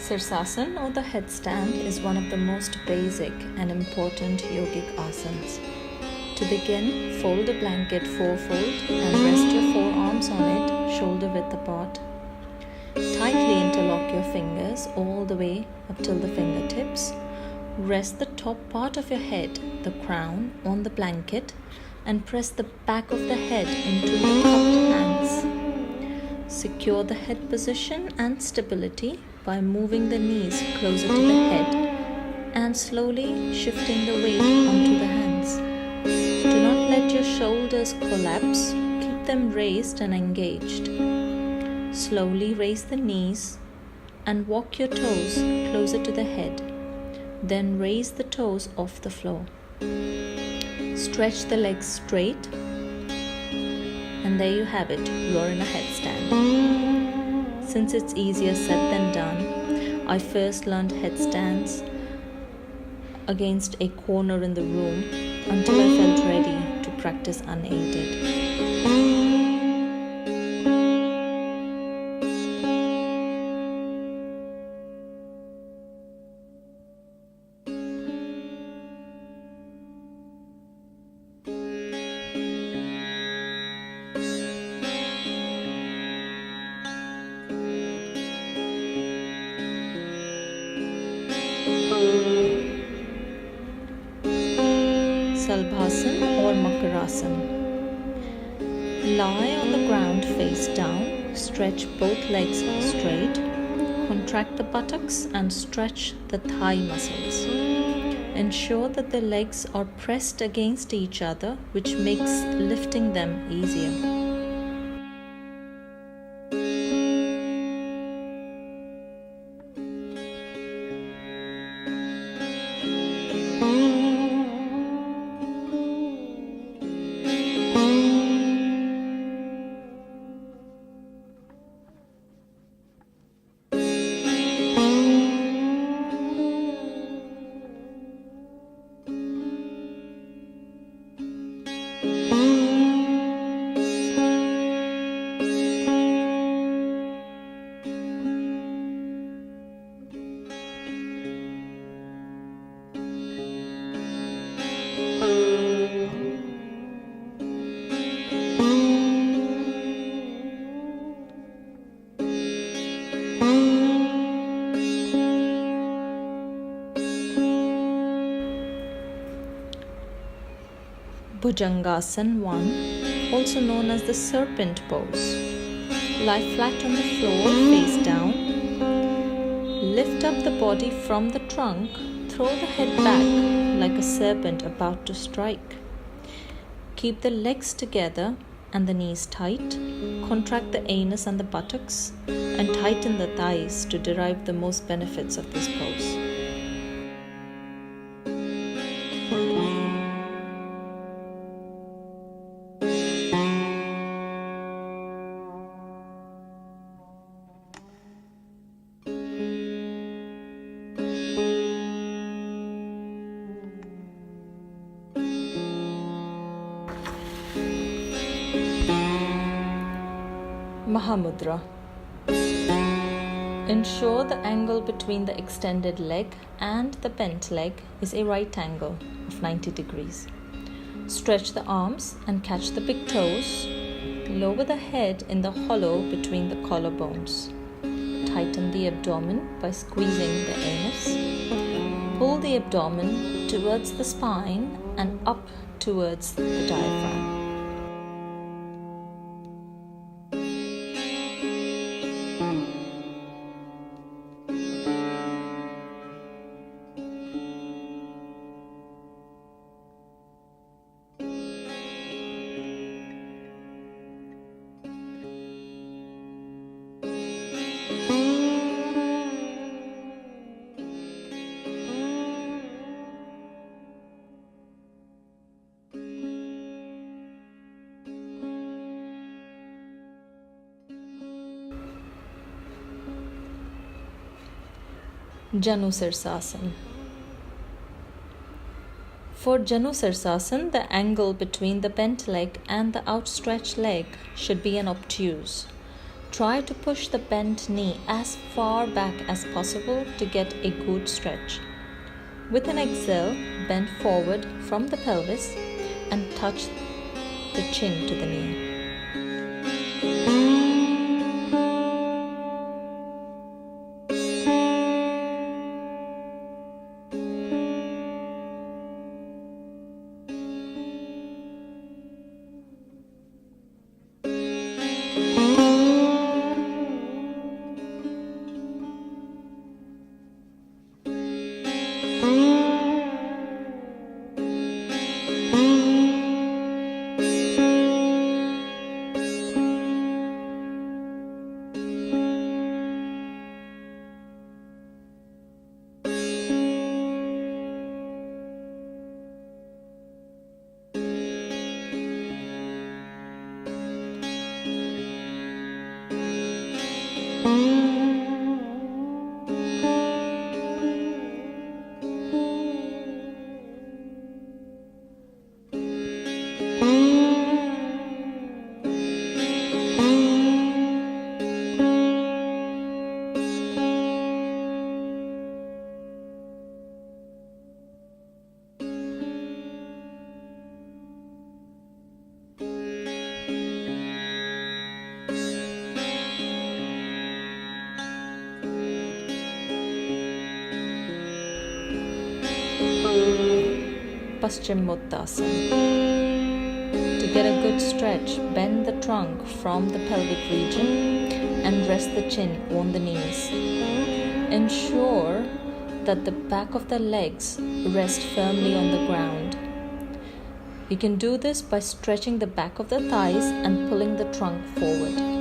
Sirsasana or the headstand is one of the most basic and important yogic asanas. To begin, fold a blanket fourfold and rest your forearms on it, shoulder width apart. Tightly interlock your fingers all the way up till the fingertips. Rest the top part of your head, the crown, on the blanket and press the back of the head into the cupped hands. Secure the head position and stability by moving the knees closer to the head and slowly shifting the weight onto the hands. Do not let your shoulders collapse, keep them raised and engaged. Slowly raise the knees and walk your toes closer to the head. Then raise the toes off the floor. Stretch the legs straight, and there you have it, you are in a headstand. Since it's easier said than done, I first learned headstands against a corner in the room until I felt ready to practice unaided. Salabhasana or Makarasana. Lie on the ground face down, stretch both legs straight, contract the buttocks and stretch the thigh muscles. Ensure that the legs are pressed against each other, which makes lifting them easier. Bhujagasana 1, also known as the Serpent pose. Lie flat on the floor, face down. Lift up the body from the trunk, throw the head back like a serpent about to strike. Keep the legs together and the knees tight. Contract the anus and the buttocks and tighten the thighs to derive the most benefits of this pose. Maha Mudra. Ensure the angle between the extended leg and the bent leg is a right angle of 90 degrees. Stretch the arms and catch the big toes. Lower the head in the hollow between the collarbones. Tighten the abdomen by squeezing the anus. Pull the abdomen towards the spine and up towards the diaphragm. Janu Sirsasana. For Janu Sirsasana, the angle between the bent leg and the outstretched leg should be an obtuse. Try to push the bent knee as far back as possible to get a good stretch. With an exhale, bend forward from the pelvis and touch the chin to the knee. Paschishmottasana. To get a good stretch, bend the trunk from the pelvic region and rest the chin on the knees. Ensure that the back of the legs rest firmly on the ground. You can do this by stretching the back of the thighs and pulling the trunk forward.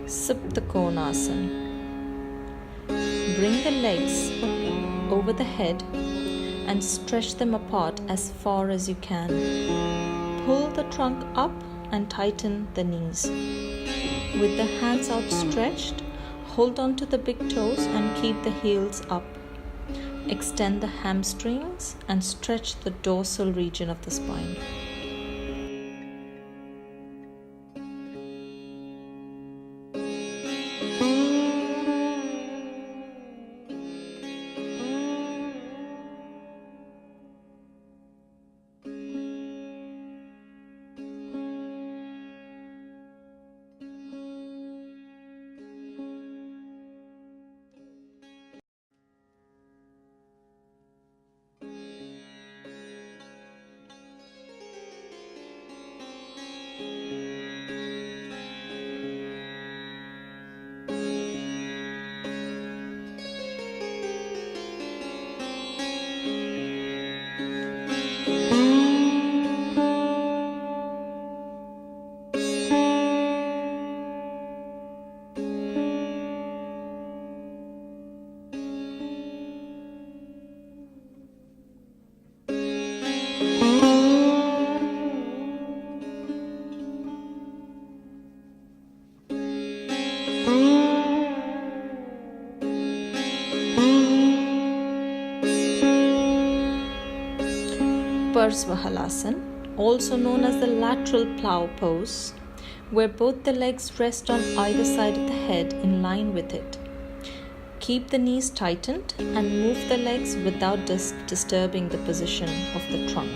Supta Konasana. Bring the legs over the head and stretch them apart as far as you can. Pull the trunk up and tighten the knees. With the hands outstretched, hold on to the big toes and keep the heels up. Extend the hamstrings and stretch the dorsal region of the spine. Parsva Halasana, also known as the lateral plough pose, where both the legs rest on either side of the head in line with it. Keep the knees tightened and move the legs without disturbing the position of the trunk.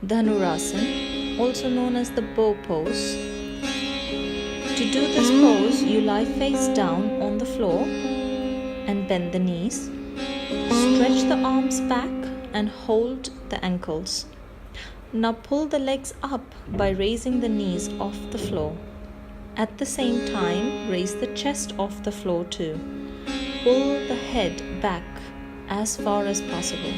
Dhanunasana, also known as the bow pose. To do this pose, you lie face down on the floor and bend the knees. Stretch the arms back and hold the ankles. Now pull the legs up by raising the knees off the floor. At the same time, raise the chest off the floor too. Pull the head back as far as possible.